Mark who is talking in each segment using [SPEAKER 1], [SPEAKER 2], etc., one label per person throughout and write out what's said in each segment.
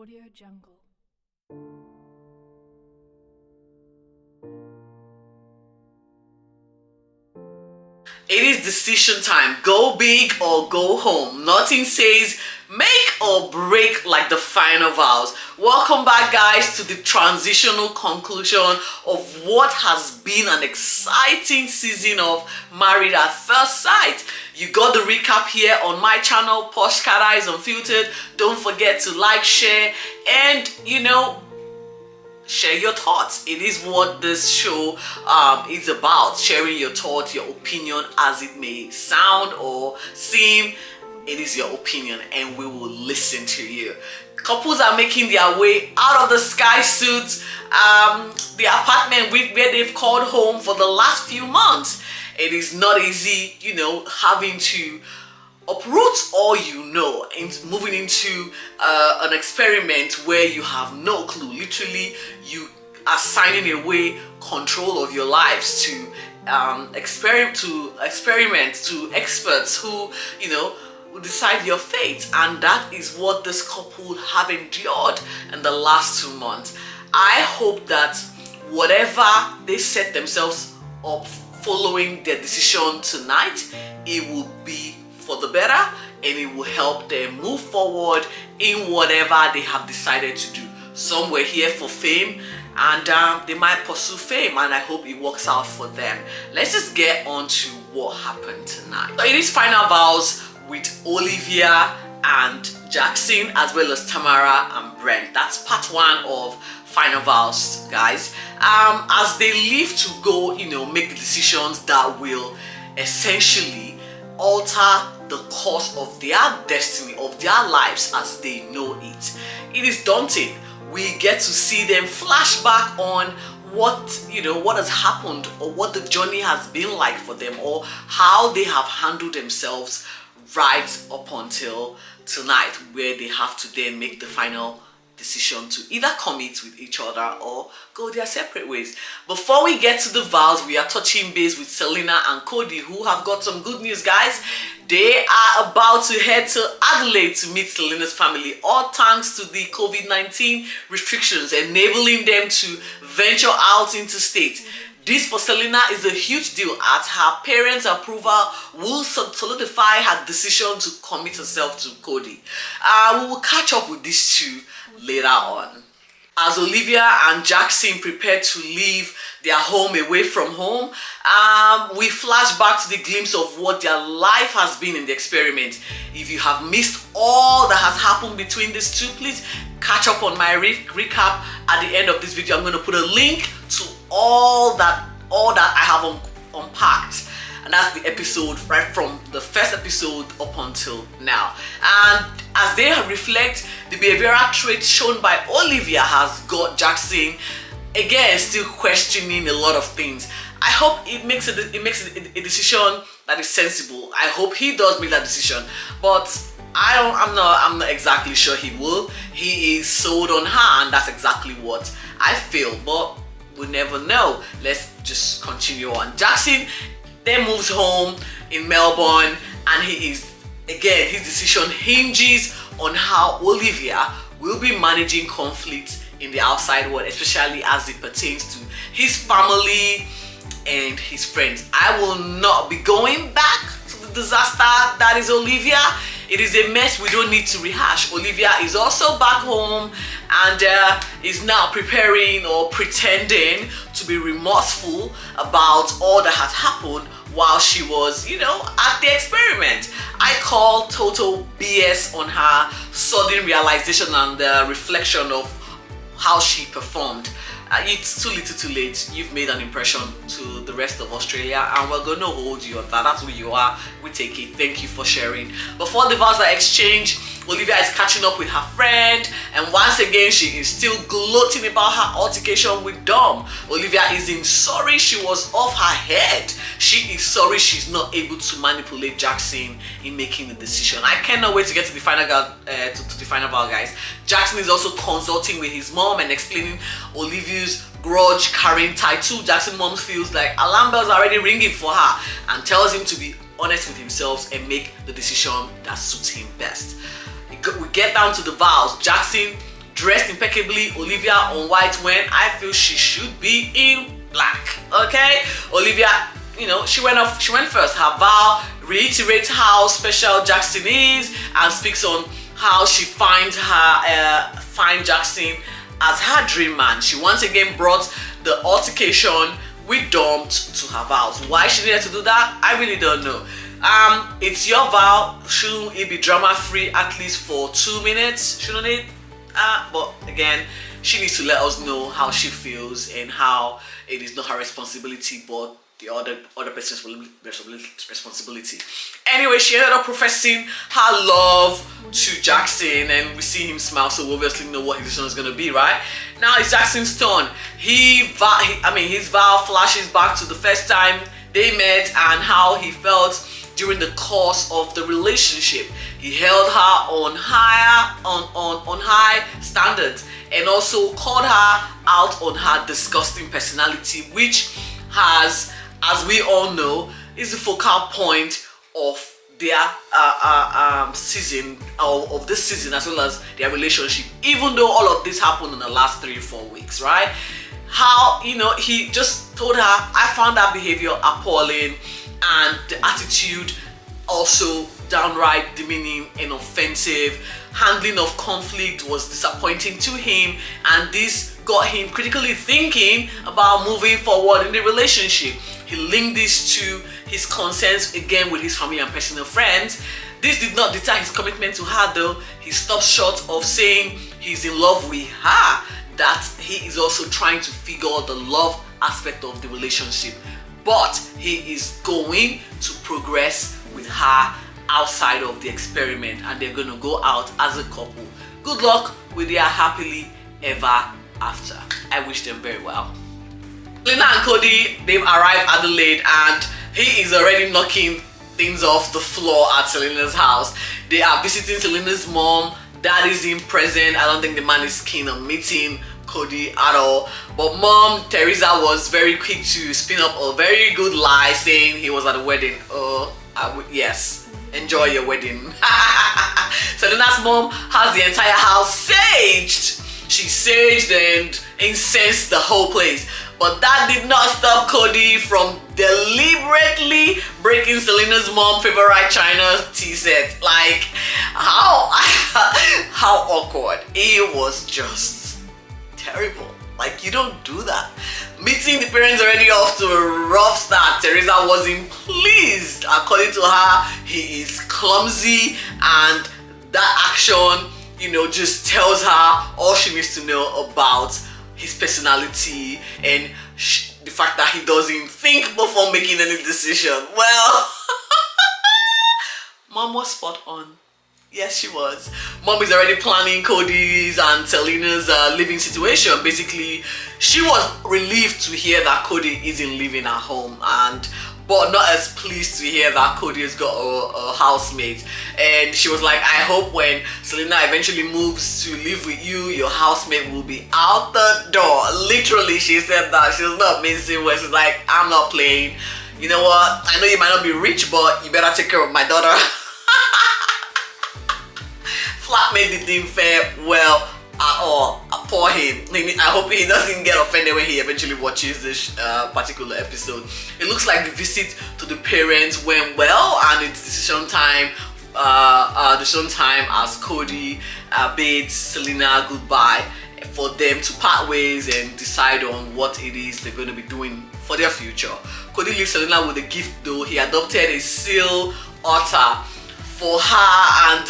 [SPEAKER 1] Audio Jungle.
[SPEAKER 2] It is decision time. Go big or go home. Nothing says make or break like the final vows. Welcome back, guys, to the transitional conclusion of what has been an exciting season of Married at First Sight. You got the recap here on my channel, Posh Cat Eyes Unfiltered. Don't forget to like, share, and share your thoughts. It is what this show is about, sharing your thoughts, your opinion, as it may sound or seem. It is your opinion and we will listen to you. Couples are making their way out of the sky suits, the apartment where they've called home for the last few months. It is not easy, having to uproot all and moving into an experiment where you have no clue. Literally, you are signing away control of your lives to experiment to experts who will decide your fate, and that is what this couple have endured in the last 2 months. I hope that whatever they set themselves up following their decision tonight, it will be for the better and it will help them move forward in whatever they have decided to do. Some were here for fame and they might pursue fame, and I hope it works out for them. Let's just get on to what happened tonight. So it is final vows with Olivia and Jackson, as well as Tamara and Brent. That's part 1 of final vows, guys. As they leave to go, make the decisions that will essentially alter the course of their destiny, of their lives as they know it. It is daunting. We get to see them flash back on what has happened, or what the journey has been like for them, or how they have handled themselves right up until tonight, where they have to then make the final decision to either commit with each other or go their separate ways. Before we get to the vows, we are touching base with Selena and Cody, who have got some good news, guys. They are about to head to Adelaide to meet Selena's family, all thanks to the COVID-19 restrictions enabling them to venture out into state. This for Selena is a huge deal, as her parents' approval will solidify her decision to commit herself to Cody. We will catch up with these two later on. As Olivia and Jackson prepare to leave their home away from home, we flash back to the glimpse of what their life has been in the experiment. If you have missed all that has happened between these two, please catch up on my recap at the end of this video. I'm going to put a link to all that I have unpacked, and that's the episode right from the first episode up until now. And as they reflect, the behavioral trait shown by Olivia has got Jackson again still questioning a lot of things. I hope it makes a decision that is sensible. I hope he does make that decision, but I'm not exactly sure he will. He is sold on her, and that's exactly what I feel, but we'll never know. Let's just continue on. Jackson then moves home in Melbourne, and his decision hinges on how Olivia will be managing conflicts in the outside world, especially as it pertains to his family and his friends. I will not be going back to the disaster that is Olivia. It is a mess we don't need to rehash. Olivia is also back home and is now preparing or pretending to be remorseful about all that has happened while she was, at the experiment. I call total BS on her sudden realization and the reflection of how she performed. It's too little too late. You've made an impression to the rest of Australia, and we're going to hold you on that. That's who you are. We take it. Thank you for sharing. Before the vows are exchanged, Olivia is catching up with her friend, and once again she is still gloating about her altercation with Dom. Olivia isn't sorry she was off her head. She is sorry she's not able to manipulate Jackson in making the decision. I cannot wait to get to the final vow, guys. Jackson is also consulting with his mom and explaining Olivia's grudge carrying title. Jackson's mom feels like alarm bells are already ringing for her and tells him to be honest with himself and make the decision that suits him best. We get down to the vows. Jackson dressed impeccably, Olivia on white, when I feel she should be in black. Okay, Olivia, you know, she went first. Her vow reiterates how special Jackson is and speaks on how she finds Jackson as her dream man. She once again brought the altercation we dumped to her vows. Why she needed to do that, I really don't know. It's your vow. Shouldn't it be drama free at least for 2 minutes? Shouldn't it? But again, she needs to let us know how she feels and how it is not her responsibility but the other person's responsibility. Anyway, she ended up professing her love to Jackson, and we see him smile, so we obviously know what his decision is going to be, right? Now it's Jackson's turn. His vow flashes back to the first time they met and how he felt during the course of the relationship. He held her on high standards and also called her out on her disgusting personality, which has, as we all know, is the focal point of their season, of this season, as well as their relationship, even though all of this happened in the last 3-4 weeks, right? How, you know, he just told her, I found that behavior appalling, and the attitude also downright demeaning and offensive. Handling of conflict was disappointing to him, and this got him critically thinking about moving forward in the relationship. He linked this to his concerns again with his family and personal friends. This did not deter his commitment to her though. He stopped short of saying he's in love with her, that he is also trying to figure out the love aspect of the relationship, but he is going to progress with her outside of the experiment, and they're going to go out as a couple. Good luck with their happily ever after. I wish them very well. Selena and Cody, they've arrived at Adelaide, and he is already knocking things off the floor at Selena's house. They are visiting Selena's mom. Dad isn't present. I don't think the man is keen on meeting Cody at all. But mom, Teresa, was very quick to spin up a very good lie saying he was at a wedding. Yes, enjoy your wedding. Selena's mom has the entire house saged. She saged and incensed the whole place. But that did not stop Cody from deliberately breaking Selena's mom's favorite China tea set. Like, how awkward. It was just terrible. Like, you don't do that. Meeting the parents already off to a rough start. Teresa wasn't pleased. According to her, he is clumsy, and that action, you know, just tells her all she needs to know about his personality and the fact that he doesn't think before making any decision. Well, mom was spot on. Yes, she was. Mom is already planning Cody's and Selena's living situation. Basically, she was relieved to hear that Cody isn't living at home, but not as pleased to hear that Cody has got a housemate. And she was like, I hope when Selena eventually moves to live with you, your housemate will be out the door. Literally, she said that. She was not mincing words. She's like, I'm not playing. You know what? I know you might not be rich, but you better take care of my daughter. Flatmate didn't fare well at all. Poor him. I hope he doesn't get offended when he eventually watches this particular episode. It looks like the visit to the parents went well, and it's decision time as Cody bids Selena goodbye for them to part ways and decide on what it is they're going to be doing for their future. Cody leaves Selena with a gift though. He adopted a seal otter for her, and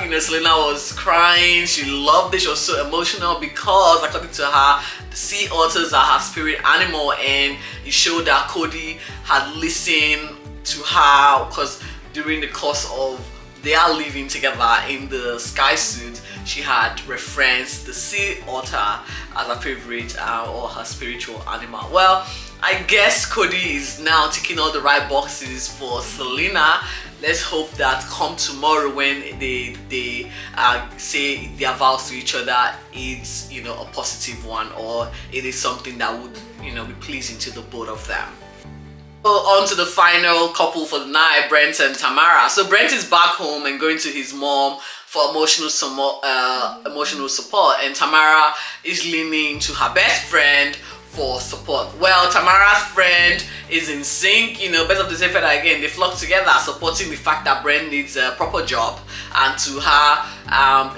[SPEAKER 2] you know, Selena was crying. She loved it. She was so emotional because, according to her, the sea otters are her spirit animal, and it showed that Cody had listened to her, because during the course of their living together in the sky suit, she had referenced the sea otter as her favorite or her spiritual animal. Well, I guess Cody is now ticking all the right boxes for Selena. Let's hope that come tomorrow, when they say their vows to each other, it's, you know, a positive one, or it is something that would, you know, be pleasing to the both of them. On to the final couple for the night, Brent and Tamara. So Brent is back home and going to his mom for emotional support, and Tamara is leaning to her best friend for support. Well, Tamara's friend is in sync, best of the same feather again. They flock together, supporting the fact that Brent needs a proper job, and to her,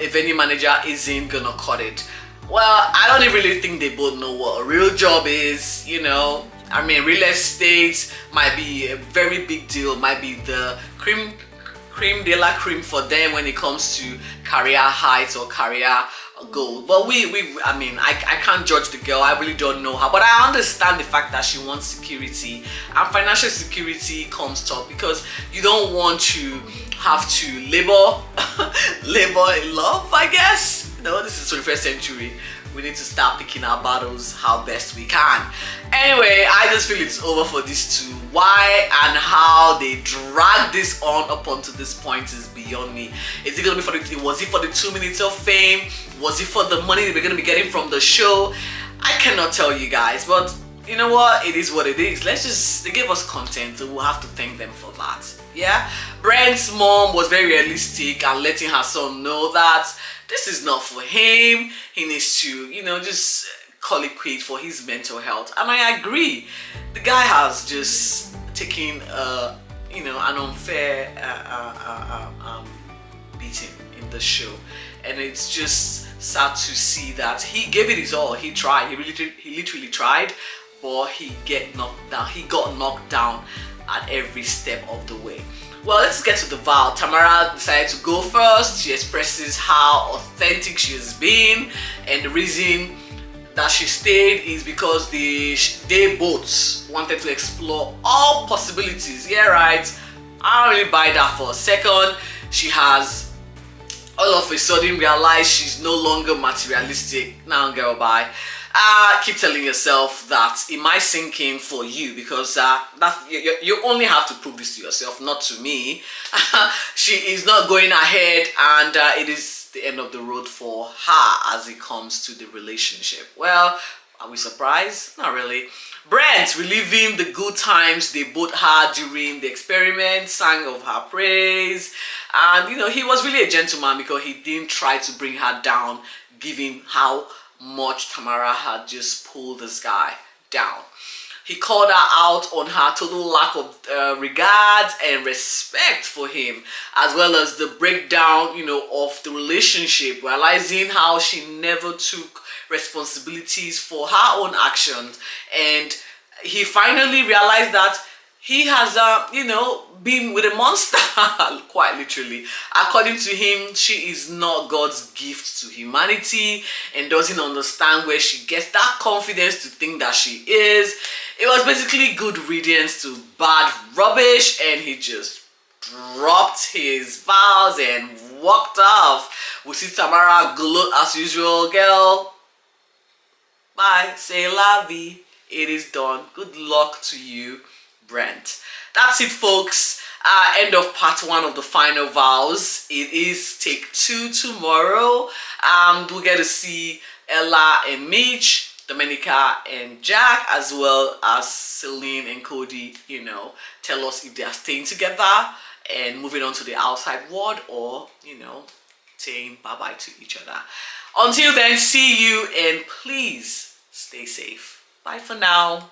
[SPEAKER 2] if any manager isn't gonna cut it. Well, I don't really think they both know what a real job is, I mean, real estate might be a very big deal, might be the cream de la cream for them when it comes to career heights or career goal. But I mean, I can't judge the girl. I really don't know her, but I understand the fact that she wants security, and financial security comes top because you don't want to have to labor in love, I guess. This is 21st century. We need to start picking our battles how best we can. Anyway, I just feel it's over for these two. Why and how they drag this on up until this point is beyond me. Is it gonna be was it for the 2 minutes of fame? Was it for the money that we're gonna be getting from the show? I cannot tell you guys, but you know what? It is what it is. They give us content, so we'll have to thank them for that. Yeah? Brent's mom was very realistic and letting her son know that this is not for him. He needs to, just call it quits for his mental health. And I agree. The guy has just taken, an unfair beating in the show. And it's just sad to see that he gave it his all. He tried. He literally tried, but he got knocked down at every step of the way. Well, let's get to the vow. Tamara decided to go first. She expresses how authentic she has been, and the reason that she stayed is because they both wanted to explore all possibilities. Yeah, right. I don't really buy that for a second. She has all of a sudden realized she's no longer materialistic. Now, girl, bye. Keep telling yourself that it might sink in for you, because you only have to prove this to yourself, not to me. She is not going ahead, and it is the end of the road for her as it comes to the relationship. Well, are we surprised? Not really. Brent, reliving the good times they both had during the experiment, sang of her praise, and he was really a gentleman because he didn't try to bring her down, given how much Tamara had just pulled this guy down. He called her out on her total lack of regard and respect for him, as well as the breakdown, of the relationship, realizing how she never took responsibilities for her own actions. And he finally realized that he has, been with a monster, quite literally. According to him, she is not God's gift to humanity and doesn't understand where she gets that confidence to think that she is. It was basically good riddance to bad rubbish, and he just dropped his vows and walked off. We see Tamara gloat as usual. Girl, bye. Say la vie. It is done. Good luck to you, Brent. That's it, folks. End of part 1 of the final vows. It is take 2 tomorrow. We'll get to see Ella and Mitch, Domenica and Jack, as well as Celine and Cody, tell us if they are staying together and moving on to the outside world, or, saying bye-bye to each other. Until then, see you, and please stay safe. Bye for now.